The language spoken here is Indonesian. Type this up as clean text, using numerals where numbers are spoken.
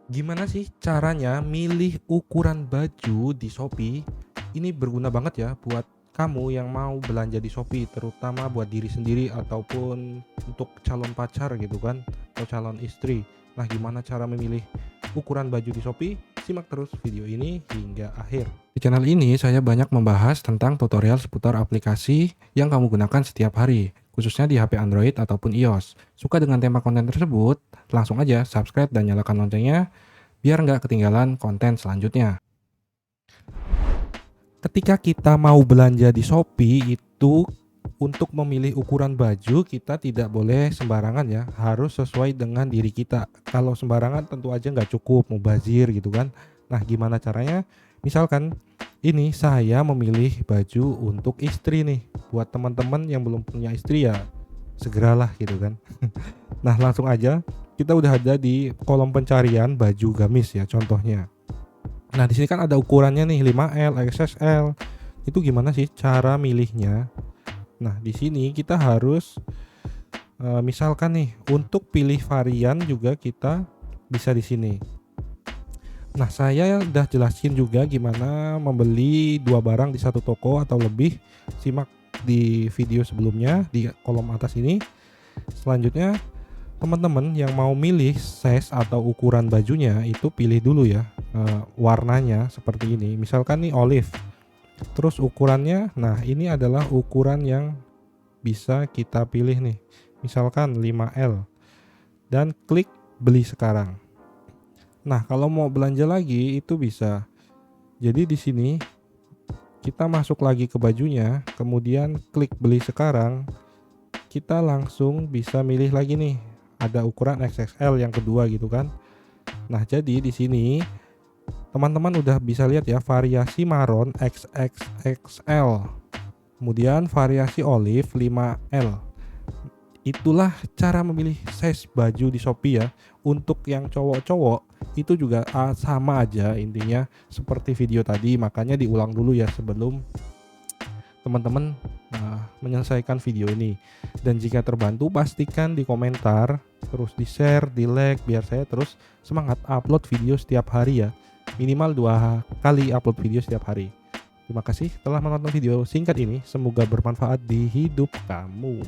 Gimana sih caranya milih ukuran baju di Shopee? Ini berguna banget ya buat kamu yang mau belanja di Shopee, terutama buat diri sendiri ataupun untuk calon pacar gitu kan, atau calon istri. Nah, gimana cara memilih ukuran baju di Shopee? Simak terus video ini hingga akhir. Di channel ini saya banyak membahas tentang tutorial seputar aplikasi yang kamu gunakan setiap hari, khususnya di HP Android ataupun iOS. Suka dengan tema konten tersebut? Langsung aja subscribe dan nyalakan loncengnya biar nggak ketinggalan konten selanjutnya. Ketika kita mau belanja di Shopee itu untuk memilih ukuran baju kita tidak boleh sembarangan ya, harus sesuai dengan diri kita. Kalau sembarangan tentu aja nggak cukup, mubazir gitu kan. Nah, gimana caranya? Misalkan ini saya memilih baju untuk istri nih. Buat teman-teman yang belum punya istri ya segeralah gitu kan. Nah, langsung aja kita udah ada di kolom pencarian baju gamis ya contohnya. Nah, di sini kan ada ukurannya nih 5L, XXL. Itu gimana sih cara milihnya? Nah, di sini kita harus misalkan nih untuk pilih varian juga kita bisa di sini. Nah, saya udah jelasin juga gimana membeli dua barang di satu toko atau lebih. Simak di video sebelumnya di kolom atas ini. Selanjutnya teman-teman yang mau milih size atau ukuran bajunya itu pilih dulu ya warnanya seperti ini. Misalkan nih olive, terus ukurannya, nah ini adalah ukuran yang bisa kita pilih nih. Misalkan 5L dan klik beli sekarang. Nah, kalau mau belanja lagi itu bisa. Jadi di sini kita masuk lagi ke bajunya, kemudian klik beli sekarang. Kita langsung bisa milih lagi nih. Ada ukuran XXL yang kedua gitu kan. Nah, jadi di sini teman-teman udah bisa lihat ya variasi maron XXXL. Kemudian variasi olive 5L. Itulah cara memilih size baju di Shopee ya. Untuk yang cowok-cowok itu juga sama aja intinya seperti video tadi, makanya diulang dulu ya sebelum teman-teman menyelesaikan video ini. Dan jika terbantu pastikan di komentar, terus di share, di like biar saya terus semangat upload video setiap hari ya. Minimal 2 kali upload video setiap hari. Terima kasih telah menonton video singkat ini, semoga bermanfaat di hidup kamu.